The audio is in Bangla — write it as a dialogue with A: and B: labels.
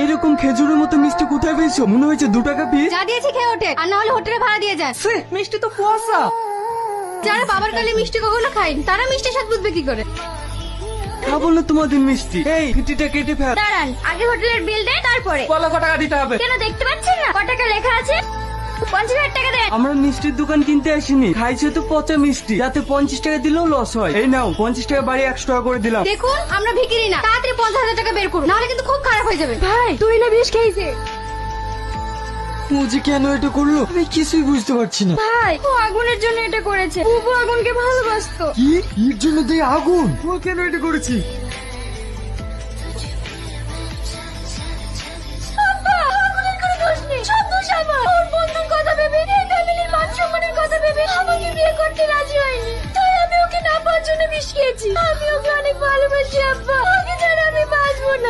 A: এরকম খেজুরের মতো মিষ্টি কোথায় পেয়েছো? মনে হয়েছে 2 টাকা পিস।
B: যা দিয়েছি খেয়ে ওঠে, আর না হলে হোটেলে ভাড়া দিয়ে যান।
A: মিষ্টি তো কুয়াশা।
B: যারা বাবার কালে মিষ্টি কখনো খায়নি তারা মিষ্টি স্বাদ বুঝবে কি করে?
A: খাবো না তোমাদের মিষ্টি। এই ফিটিটা কেটে ফেল।
B: দাঁড়ান, আগে হোটেলের বিল দেন তারপরে।
A: বলো কত টাকা দিতে হবে?
B: কেন দেখতে পাচ্ছেন না ক টাকা লেখা আছে? 50,000 টাকা দেন।
A: আমরা মিষ্টির দোকান কিনতে আসিনি, খাইছে তো পচা মিষ্টি, যাতে 50 টাকা দিলেও লস হয়। এই নাও 50 টাকা বাড়ি 100 টাকা করে দিলাম।
B: দেখুন আমরা ভিকিরি না, তাড়াতাড়ি 50,000 টাকা বের করুন, নাহলে কিন্তু খুব খারাপ হয়ে যাবে। ভাই তুই না বিষ খেয়েছে।
A: ও যে কেন এটা করলো আমি কিছুই বুঝতে পারছি না।
B: ভাই ও আগুনের জন্য এটা করেছে, বুবু আগুনকে ভালোবাসতো।
A: কি এর জন্য দেই আগুন? ও কেন এটা করেছি?